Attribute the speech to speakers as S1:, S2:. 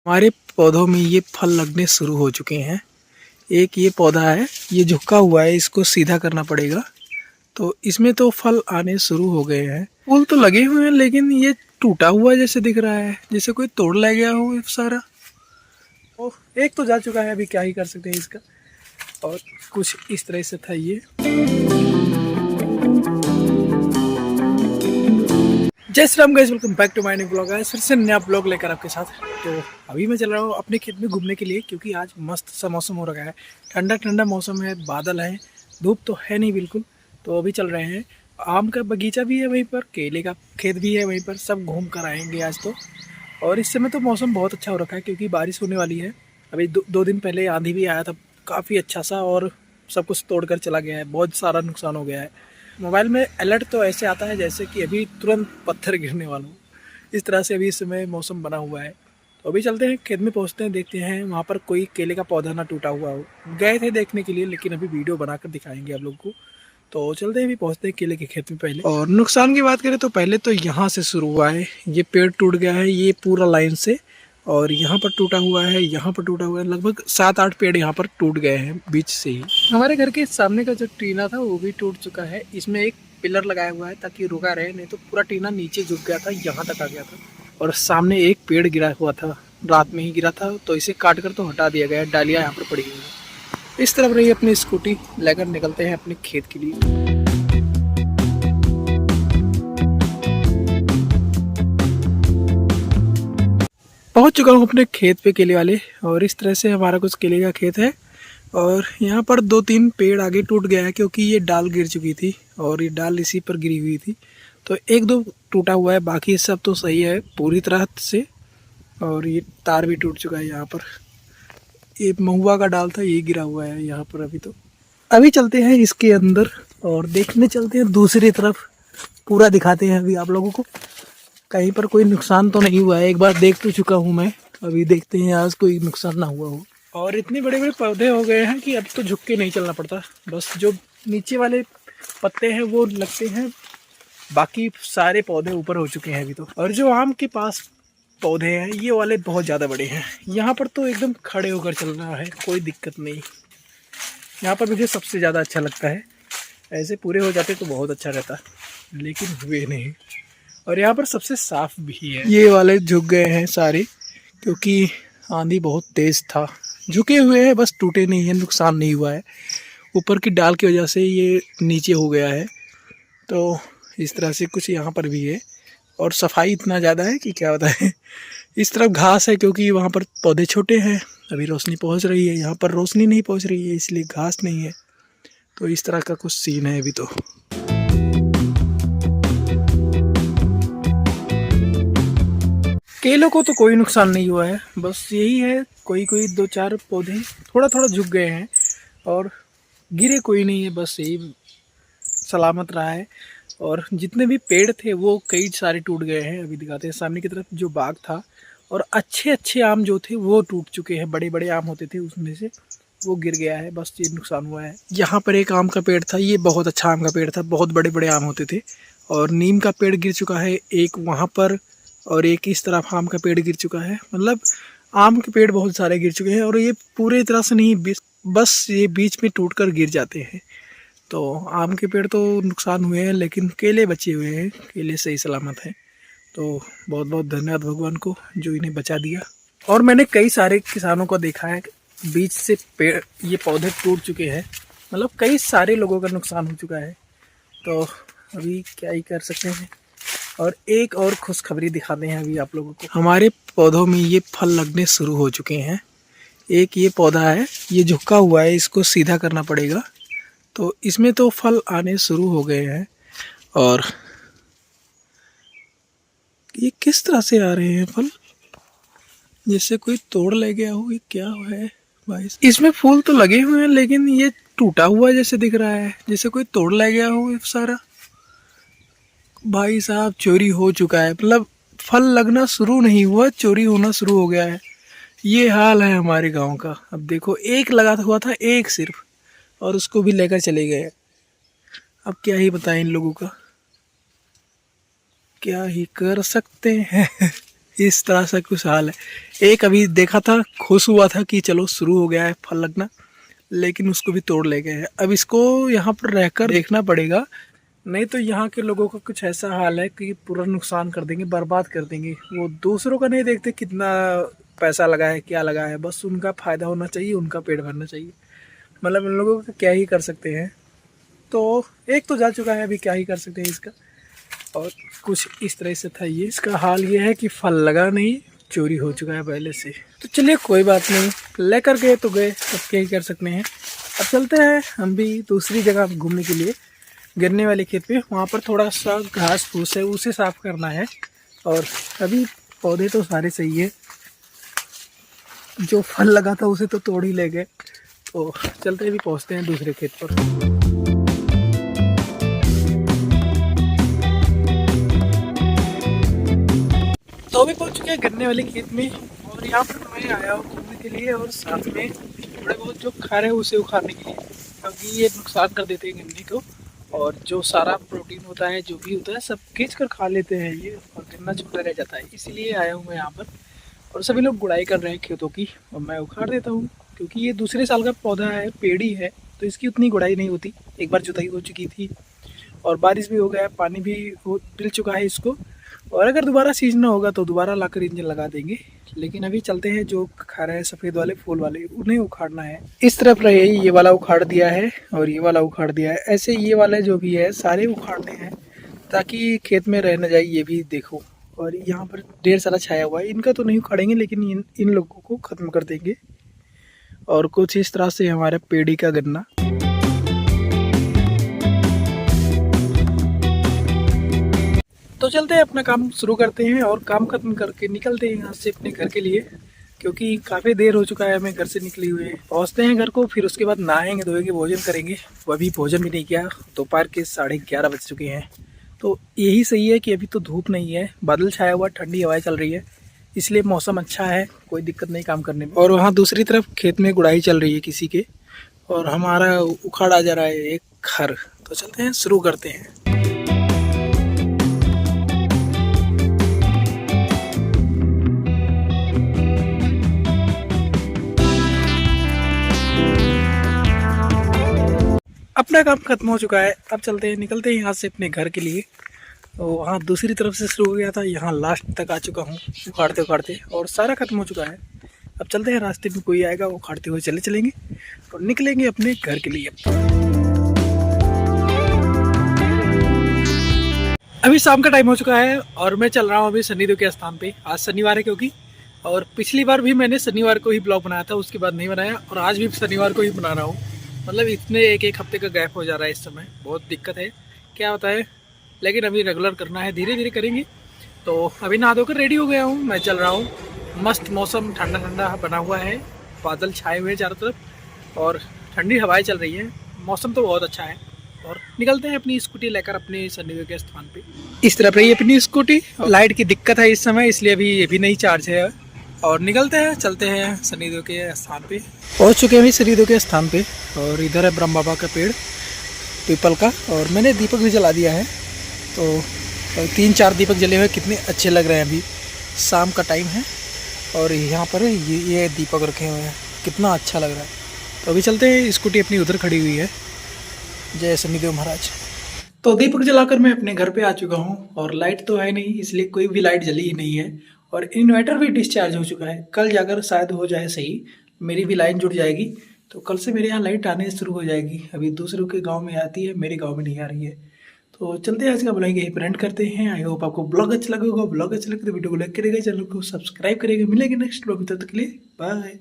S1: हमारे पौधों में ये फल लगने शुरू हो चुके हैं। एक ये पौधा है, ये झुका हुआ है, इसको सीधा करना पड़ेगा। तो इसमें तो फल आने शुरू हो गए हैं। फूल तो लगे हुए हैं लेकिन ये टूटा हुआ जैसे दिख रहा है, जैसे कोई तोड़ ले गया हो ये सारा। ओह, एक तो जा चुका है, अभी क्या ही कर सकते हैं इसका। और कुछ इस तरह से था ये। Jai Shri Ram guys, welcome back to my new blog. Guys फिर से नया ब्लॉग लेकर आपके साथ। तो अभी मैं चल रहा हूँ अपने खेत में घूमने के लिए, क्योंकि आज मस्त सा मौसम हो रखा है। ठंडा ठंडा मौसम है, बादल है, धूप तो है नहीं बिल्कुल। तो अभी चल रहे हैं। आम का बगीचा भी है वहीं पर, केले का खेत भी है वहीं पर, सब घूम कर आएंगे आज तो। और इस समय तो मौसम बहुत अच्छा हो रखा है, क्योंकि बारिश होने वाली है। अभी दो दिन पहले आंधी भी आया था काफ़ी अच्छा सा, और सब कुछ तोड़ कर चला गया है, बहुत सारा नुकसान हो गया है। मोबाइल में अलर्ट तो ऐसे आता है जैसे कि अभी तुरंत पत्थर गिरने वाला हो, इस तरह से अभी इस समय मौसम बना हुआ है। तो अभी चलते हैं खेत में, पहुंचते हैं, देखते हैं वहाँ पर कोई केले का पौधा ना टूटा हुआ हो। गए थे देखने के लिए, लेकिन अभी वीडियो बनाकर दिखाएंगे आप लोगों को। तो चलते हैं, अभी पहुँचते हैं केले के खेत में पहले। और नुकसान की बात करें तो पहले तो यहाँ से शुरू हुआ है। ये पेड़ टूट गया है, ये पूरा लाइन से। और यहाँ पर टूटा हुआ है, यहाँ पर टूटा हुआ है, लगभग 7-8 पेड़ यहाँ पर टूट गए हैं बीच से ही। हमारे घर के सामने का जो टीना था वो भी टूट चुका है। इसमें एक पिलर लगाया हुआ है ताकि रुका रहे, नहीं तो पूरा टीना नीचे झुक गया था, यहाँ तक आ गया था। और सामने एक पेड़ गिरा हुआ था, रात में ही गिरा था, तो इसे काट कर तो हटा दिया गया है, डालियाँ यहाँ पर पड़ी हुई है। इस तरफ रही अपनी स्कूटी लेकर निकलते हैं अपने खेत के लिए। पहुंच चुका हूं अपने खेत पे केले वाले, और इस तरह से हमारा कुछ केले का खेत है। और यहाँ पर 2-3 पेड़ आगे टूट गया है, क्योंकि ये डाल गिर चुकी थी और ये डाल इसी पर गिरी हुई थी। तो 1-2 टूटा हुआ है, बाकी सब तो सही है पूरी तरह से। और ये तार भी टूट चुका है यहाँ पर। ये महुआ का डाल था, ये गिरा हुआ है यहाँ पर। अभी चलते हैं इसके अंदर और देखने चलते हैं दूसरी तरफ, पूरा दिखाते हैं अभी आप लोगों को। कहीं पर कोई नुकसान तो नहीं हुआ है, एक बार देख तो चुका हूँ मैं। अभी देखते हैं आज कोई नुकसान ना हुआ हो। और इतने बड़े बड़े पौधे हो गए हैं कि अब तो झुक के नहीं चलना पड़ता, बस जो नीचे वाले पत्ते हैं वो लगते हैं, बाकी सारे पौधे ऊपर हो चुके हैं अभी तो। और जो आम के पास पौधे हैं ये वाले बहुत ज़्यादा बड़े हैं, यहाँ पर तो एकदम खड़े होकर चलना है, कोई दिक्कत नहीं। यहाँ पर मुझे सबसे ज़्यादा अच्छा लगता है। ऐसे पूरे हो जाते तो बहुत अच्छा रहता, लेकिन हुए नहीं। और यहाँ पर सबसे साफ भी है। ये वाले झुक गए हैं सारे, क्योंकि आंधी बहुत तेज था। झुके हुए हैं, बस टूटे नहीं है, नुकसान नहीं हुआ है। ऊपर की डाल की वजह से ये नीचे हो गया है। तो इस तरह से कुछ यहाँ पर भी है। और सफाई इतना ज़्यादा है कि क्या बताएं। इस तरफ घास है, क्योंकि वहाँ पर पौधे छोटे हैं, अभी रोशनी पहुँच रही है, यहाँ पर रोशनी नहीं पहुँच रही है, इसलिए घास नहीं है। तो इस तरह का कुछ सीन है अभी तो। केलों को तो कोई नुकसान नहीं हुआ है, बस यही है कोई 2-4 पौधे थोड़ा थोड़ा झुक गए हैं, और गिरे कोई नहीं है, बस यही सलामत रहा है। और जितने भी पेड़ थे वो कई सारे टूट गए हैं। अभी दिखाते हैं सामने की तरफ जो बाग था, और अच्छे अच्छे आम जो थे वो टूट चुके हैं। बड़े बड़े आम होते थे उसमें से वो गिर गया है, बस ये नुकसान हुआ है। यहाँ पर एक आम का पेड़ था, ये बहुत अच्छा आम का पेड़ था, बहुत बड़े बड़े आम होते थे। और नीम का पेड़ गिर चुका है एक वहाँ पर, और एक इस तरफ आम का पेड़ गिर चुका है। मतलब आम के पेड़ बहुत सारे गिर चुके हैं, और ये पूरे तरह से नहीं, बस ये बीच में टूट कर गिर जाते हैं। तो आम के पेड़ तो नुकसान हुए हैं, लेकिन केले बचे हुए हैं, केले सही सलामत हैं। तो बहुत बहुत धन्यवाद भगवान को जो इन्हें बचा दिया। और मैंने कई सारे किसानों को देखा है, बीच से पेड़ ये पौधे टूट चुके हैं, मतलब कई सारे लोगों का नुकसान हो चुका है। तो अभी क्या ही कर सकते हैं। और एक और खुशखबरी दिखाते हैं अभी आप लोगों को। हमारे पौधों में ये फल लगने शुरू हो चुके हैं। एक ये पौधा है, ये झुका हुआ है, इसको सीधा करना पड़ेगा। तो इसमें तो फल आने शुरू हो गए हैं। और ये किस तरह से आ रहे हैं फल, जैसे कोई तोड़ ले गया हो, ये क्या है भाई। इसमें फूल तो लगे हुए हैं लेकिन ये टूटा हुआ जैसे दिख रहा है, जैसे कोई तोड़ ले गया हो ये सारा। भाई साहब चोरी हो चुका है, मतलब फल लगना शुरू नहीं हुआ, चोरी होना शुरू हो गया है। ये हाल है हमारे गांव का। अब देखो, एक लगा हुआ था, एक सिर्फ, और उसको भी लेकर चले गए। अब क्या ही बताएं इन लोगों का, क्या ही कर सकते हैं। इस तरह से कुछ हाल है। एक अभी देखा था, खुश हुआ था कि चलो शुरू हो गया है फल लगना, लेकिन उसको भी तोड़ ले गए हैं। अब इसको यहाँ पर रहकर देखना पड़ेगा, नहीं तो यहाँ के लोगों का कुछ ऐसा हाल है कि पूरा नुकसान कर देंगे, बर्बाद कर देंगे। वो दूसरों का नहीं देखते कितना पैसा लगा है, क्या लगा है, बस उनका फ़ायदा होना चाहिए, उनका पेट भरना चाहिए। मतलब इन लोगों का क्या ही कर सकते हैं। तो एक तो जा चुका है, अभी क्या ही कर सकते हैं इसका। और कुछ इस तरह से था ये। इसका हाल ये है कि फल लगा नहीं, चोरी हो चुका है पहले से। तो चलिए कोई बात नहीं, लेकर गए तो गए, अब क्या ही कर सकते हैं। अब चलते हैं हम भी दूसरी जगह घूमने के लिए, गिरने वाले खेत पे। वहाँ पर थोड़ा सा घास फूस है, उसे साफ करना है। और अभी पौधे तो सारे सही है, जो फल लगा था उसे तो तोड़ ही ले गए। तो चलते अभी पहुँचते हैं दूसरे खेत पर। तो अभी पहुँच चुके हैं गन्ने वाले खेत में, और यहाँ पर मैं आया हूँ घूमने के लिए, और साथ में थोड़े बहुत जो खा रहे हैं उसे उखाड़ने के लिए, क्योंकि ये नुकसान कर देते हैं गन्ने को। और जो सारा प्रोटीन होता है, जो भी होता है, सब खींच कर खा लेते हैं ये, और गन्ना छोटा रह जाता है। इसीलिए आया हूँ मैं यहाँ पर। और सभी लोग गुड़ाई कर रहे हैं खेतों की, और मैं उखाड़ देता हूँ, क्योंकि ये दूसरे साल का पौधा है, पेड़ी है, तो इसकी उतनी गुड़ाई नहीं होती। एक बार जुताई हो चुकी थी, और बारिश भी हो गया, पानी भी मिल चुका है इसको। और अगर दोबारा सीजना होगा तो दोबारा लाकर इंजन लगा देंगे। लेकिन अभी चलते हैं, जो खा रहे हैं सफ़ेद वाले फूल वाले, उन्हें उखाड़ना है। इस तरफ रहे, ये वाला उखाड़ दिया है, और ये वाला उखाड़ दिया है। ऐसे ये वाले जो भी है सारे उखाड़ने हैं, ताकि खेत में रह न जाए। ये भी देखो, और यहाँ पर ढेर सारा छाया हुआ है। इनका तो नहीं उखाड़ेंगे, लेकिन इन लोगों को ख़त्म कर देंगे। और कुछ इस तरह से हमारा पेड़ी का गन्ना। तो चलते हैं, अपना काम शुरू करते हैं, और काम खत्म करके निकलते हैं यहाँ से अपने घर के लिए, क्योंकि काफ़ी देर हो चुका है हमें घर से निकले हुए। पहुँचते हैं घर को, फिर उसके बाद नहाएंगे धोएंगे, भोजन करेंगे। वो अभी भोजन भी नहीं किया, दोपहर के 11:30 बज चुके हैं। तो यही सही है कि अभी तो धूप नहीं है, बादल छाया हुआ, ठंडी हवाएं चल रही है, इसलिए मौसम अच्छा है, कोई दिक्कत नहीं काम करने में। और वहाँ दूसरी तरफ खेत में गुड़ाई चल रही है किसी के, और हमारा उखाड़ा जा रहा है एक घर। तो चलते हैं, शुरू करते हैं। अपना काम खत्म हो चुका है, अब चलते हैं, निकलते हैं यहाँ से अपने घर के लिए। तो वहाँ दूसरी तरफ से शुरू हो गया था, यहाँ लास्ट तक आ चुका हूँ उखाड़ते उखाड़ते, और सारा खत्म हो चुका है। अब चलते हैं, रास्ते में कोई आएगा, उखाड़ते हुए चलेंगे और निकलेंगे अपने घर के लिए। अभी शाम का टाइम हो चुका है, और मैं चल रहा हूँ अभी शनिदेव के स्थान पे। आज शनिवार है क्योंकि, और पिछली बार भी मैंने शनिवार को ही ब्लॉग बनाया था, उसके बाद नहीं बनाया, और आज भी शनिवार को ही बना रहा हूँ। मतलब इतने एक हफ्ते का गैप हो जा रहा है इस समय, बहुत दिक्कत है, क्या होता है। लेकिन अभी रेगुलर करना है, धीरे धीरे करेंगे। तो अभी नहा धोकर रेडी हो गया हूँ, मैं चल रहा हूँ। मस्त मौसम, ठंडा ठंडा बना हुआ है, बादल छाए हुए हैं चारों तरफ, और ठंडी हवाएं चल रही है, मौसम तो बहुत अच्छा है। और निकलते हैं अपनी स्कूटी लेकर अपने शनिदेव के स्थान पे। इस तरफ रही अपनी स्कूटी, लाइट की दिक्कत है इस समय, इसलिए अभी ये भी नहीं चार्ज है। और निकलते हैं, चलते हैं शनिदेव के स्थान पे। पहुंच चुके हैं अभी शनिदेव के स्थान पे, और इधर है ब्रह्म बाबा का पेड़ पीपल का, और मैंने दीपक भी जला दिया है। तो 3-4 दीपक जले हुए, कितने अच्छे लग रहे हैं। अभी शाम का टाइम है, और यहाँ पर ये दीपक रखे हुए हैं, कितना अच्छा लग रहा है। तो अभी चलते हैं, स्कूटी अपनी उधर खड़ी हुई है। जय शनिदेव महाराज। तो दीपक जलाकर मैं अपने घर पे आ चुका हूँ, और लाइट तो है नहीं, इसलिए कोई भी लाइट जली ही नहीं है, और इन्वर्टर भी डिस्चार्ज हो चुका है। कल जाकर शायद हो जाए सही, मेरी भी लाइन जुड़ जाएगी, तो कल से मेरे यहाँ लाइट आने शुरू हो जाएगी। अभी दूसरों के गांव में आती है, मेरे गांव में नहीं आ रही है। तो चलते हैं, आज का ब्लॉग यही प्रेजेंट करते हैं। आई होप आपको ब्लॉग अच्छा लगा होगा। ब्लॉग अच्छा लगे तो वीडियो को लाइक करेगा, चैनल को सब्सक्राइब करेगा। मिलेंगे नेक्स्ट ब्लॉग में, तब तक के लिए बाय।